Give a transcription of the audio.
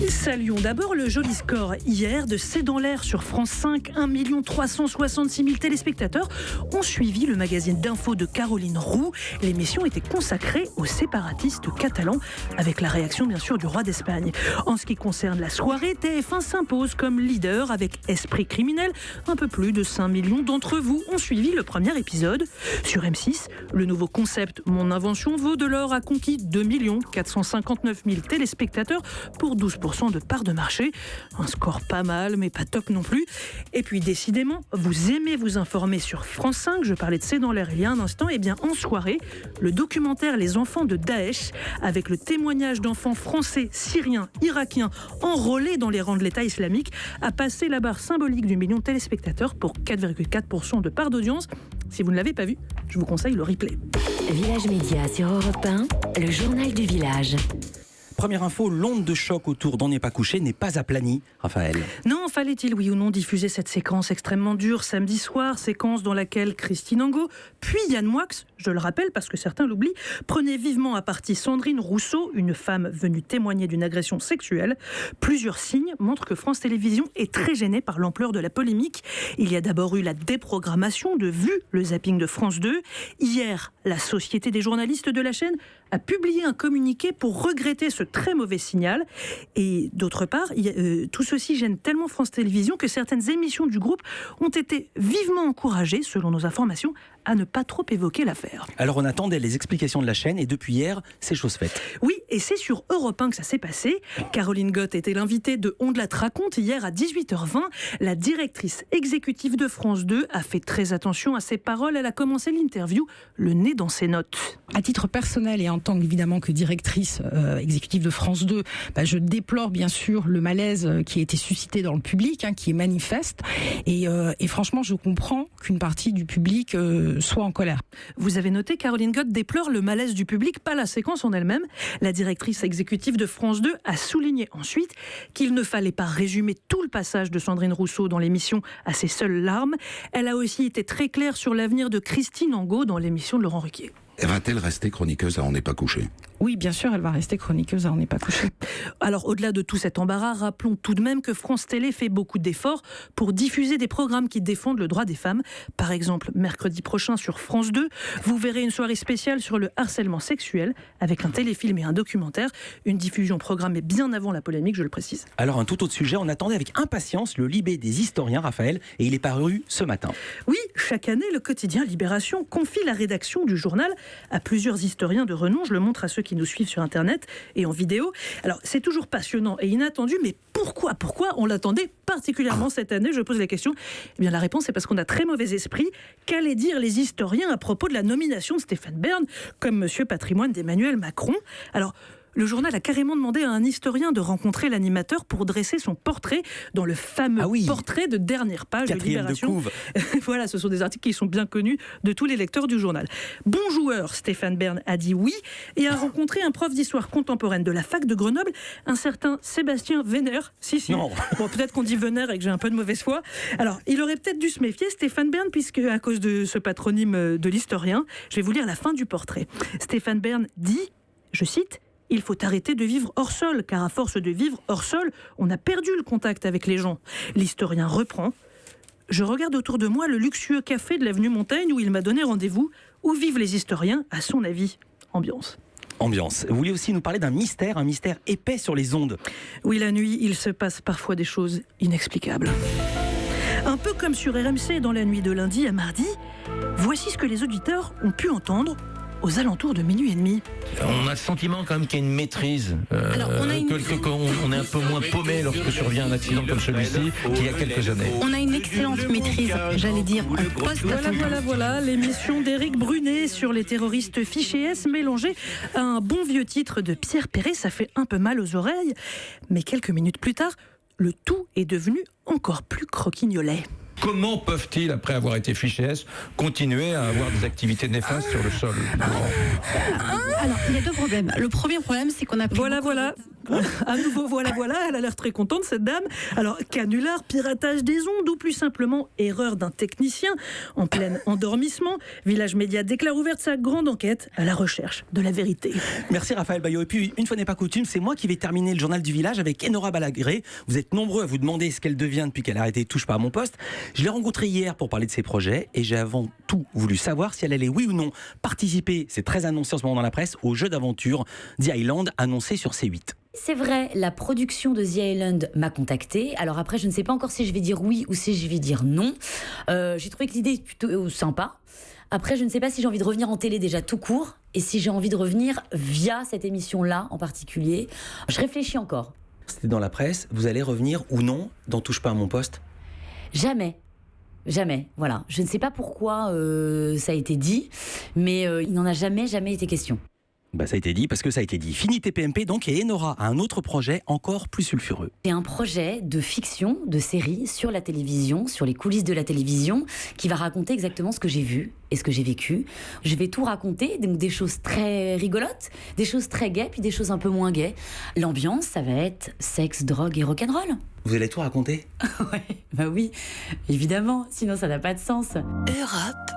Saluons d'abord le joli score hier de C'est dans l'air sur France 5. 1 366 000 téléspectateurs ont suivi le magazine d'info de Caroline Roux. L'émission était consacrée aux séparatistes catalans, avec la réaction bien sûr du roi d'Espagne. En ce qui concerne la soirée, TF1 s'impose comme leader avec Esprit criminel. Un peu plus de 5 millions d'entre vous ont suivi le premier épisode. Sur M6, le nouveau concept Mon invention vaut de l'or a conquis 2 459 000 téléspectateurs pour 12% de part de marché. Un score pas mal, mais pas top non plus. Et puis décidément, vous aimez vous informer sur France 5. Je parlais de C'est dans l'air il y a un instant. Et bien en soirée, le documentaire Les enfants de Daesh, avec le témoignage d'enfants français, syriens, irakiens enrôlés dans les rangs de l'État islamique, a passé la barre symbolique du million de téléspectateurs pour 4,4% de part d'audience. Si vous ne l'avez pas vu, je vous conseille le replay. Village Média sur Europe 1, le journal du village. Première info, l'onde de choc autour d'On n'est pas couché n'est pas aplanie, Raphaël. Non, fallait-il, oui ou non, diffuser cette séquence extrêmement dure samedi soir, séquence dans laquelle Christine Angot, puis Yann Moix, je le rappelle parce que certains l'oublient, prenaient vivement à partie Sandrine Rousseau, une femme venue témoigner d'une agression sexuelle. Plusieurs signes montrent que France Télévisions est très gênée par l'ampleur de la polémique. Il y a d'abord eu la déprogrammation de Vue, le zapping de France 2. Hier, la Société des journalistes de la chaîne a publié un communiqué pour regretter ce très mauvais signal. Et d'autre part, tout ceci gêne tellement France Télévisions que certaines émissions du groupe ont été vivement encouragées, selon nos informations, à ne pas trop évoquer l'affaire. Alors on attendait les explications de la chaîne et depuis hier, c'est chose faite. Oui, et c'est sur Europe 1 que ça s'est passé. Caroline Gott était l'invitée de On de la raconte hier à 18h20. La directrice exécutive de France 2 a fait très attention à ses paroles. Elle a commencé l'interview le nez dans ses notes. À titre personnel et en tant évidemment que directrice exécutive de France 2, je déplore bien sûr le malaise qui a été suscité dans le public, qui est manifeste. Et franchement, je comprends qu'une partie du public soit en colère. Vous avez noté, Caroline Gott déplore le malaise du public, pas la séquence en elle-même. La directrice exécutive de France 2 a souligné ensuite qu'il ne fallait pas résumer tout le passage de Sandrine Rousseau dans l'émission à ses seules larmes. Elle a aussi été très claire sur l'avenir de Christine Angot dans l'émission de Laurent Ruquier. Va-t-elle rester chroniqueuse à On n'est pas couché ? Oui, bien sûr, elle va rester chroniqueuse à On n'est pas couché. Alors, au-delà de tout cet embarras, rappelons tout de même que France Télé fait beaucoup d'efforts pour diffuser des programmes qui défendent le droit des femmes. Par exemple, mercredi prochain sur France 2, vous verrez une soirée spéciale sur le harcèlement sexuel avec un téléfilm et un documentaire. Une diffusion programmée bien avant la polémique, je le précise. Alors, un tout autre sujet, on attendait avec impatience le Libé des historiens, Raphaël, et il est paru ce matin. Oui, chaque année, le quotidien Libération confie la rédaction du journal à plusieurs historiens de renom. Je le montre à ceux qui nous suivent sur Internet et en vidéo. Alors, c'est toujours passionnant et inattendu, mais pourquoi on l'attendait particulièrement cette année? Je pose la question. Eh bien, la réponse est parce qu'on a très mauvais esprit. Qu'allaient dire les historiens à propos de la nomination de Stéphane Bern comme Monsieur Patrimoine d'Emmanuel Macron? Alors, le journal a carrément demandé à un historien de rencontrer l'animateur pour dresser son portrait dans le fameux portrait de dernière page de Libération. Voilà, ce sont des articles qui sont bien connus de tous les lecteurs du journal. Bon joueur, Stéphane Bern a dit oui et a rencontré un prof d'histoire contemporaine de la fac de Grenoble, un certain Sébastien Venère. Non. Bon, peut-être qu'on dit Venère et que j'ai un peu de mauvaise foi. Alors, il aurait peut-être dû se méfier, Stéphane Bern, puisque à cause de ce patronyme de l'historien, je vais vous lire la fin du portrait. Stéphane Bern dit, je cite, « Il faut arrêter de vivre hors sol, car à force de vivre hors sol, on a perdu le contact avec les gens. » L'historien reprend. « Je regarde autour de moi le luxueux café de l'avenue Montaigne où il m'a donné rendez-vous. Où vivent les historiens, à son avis ? Ambiance. » Ambiance. Vous voulez aussi nous parler d'un mystère épais sur les ondes. Oui, la nuit, il se passe parfois des choses inexplicables. Un peu comme sur RMC dans la nuit de lundi à mardi, voici ce que les auditeurs ont pu entendre aux alentours de minuit et demi. On a le sentiment quand même qu'il y a une maîtrise, qu'on est un peu moins paumé lorsque survient un accident comme celui-ci qu'il y a quelques années. On a une excellente maîtrise, j'allais dire, en post-attentat. Voilà, l'émission d'Éric Brunet sur les terroristes fichés S mélangée à un bon vieux titre de Pierre Perret, ça fait un peu mal aux oreilles. Mais quelques minutes plus tard, le tout est devenu encore plus croquignolet. Comment peuvent-ils, après avoir été fichés S, continuer à avoir des activités néfastes sur le sol ? Alors, il y a deux problèmes. Le premier problème, c'est qu'on a pris... Voilà. À nouveau, voilà, elle a l'air très contente, cette dame. Alors, canular, piratage des ondes ou plus simplement erreur d'un technicien en plein endormissement, Village Média déclare ouverte sa grande enquête à la recherche de la vérité. Merci Raphaël Baillot. Et puis, une fois n'est pas coutume, c'est moi qui vais terminer le journal du village avec Enora Balagré. Vous êtes nombreux à vous demander ce qu'elle devient depuis qu'elle a arrêté Touche pas à mon poste. Je l'ai rencontrée hier pour parler de ses projets et j'ai avant tout voulu savoir si elle allait, oui ou non, participer, c'est très annoncé en ce moment dans la presse, au jeu d'aventure The Island annoncé sur C8. C'est vrai, la production de The Island m'a contactée. Alors après, je ne sais pas encore si je vais dire oui ou si je vais dire non. J'ai trouvé que l'idée est plutôt sympa. Après, je ne sais pas si j'ai envie de revenir en télé déjà tout court et si j'ai envie de revenir via cette émission-là en particulier. Je réfléchis encore. C'était dans la presse, vous allez revenir ou non dans Touche pas à mon poste ? Jamais, voilà. Je ne sais pas pourquoi ça a été dit, mais il n'en a jamais été question. Ça a été dit parce que ça a été dit. Fini TPMP donc, et Enora a un autre projet encore plus sulfureux. C'est un projet de fiction, de série sur la télévision, sur les coulisses de la télévision, qui va raconter exactement ce que j'ai vu et ce que j'ai vécu. Je vais tout raconter, donc des choses très rigolotes, des choses très gaies, puis des choses un peu moins gaies. L'ambiance, ça va être sexe, drogue et rock'n'roll. Vous allez tout raconter ? Ouais, oui, évidemment, sinon ça n'a pas de sens. Europe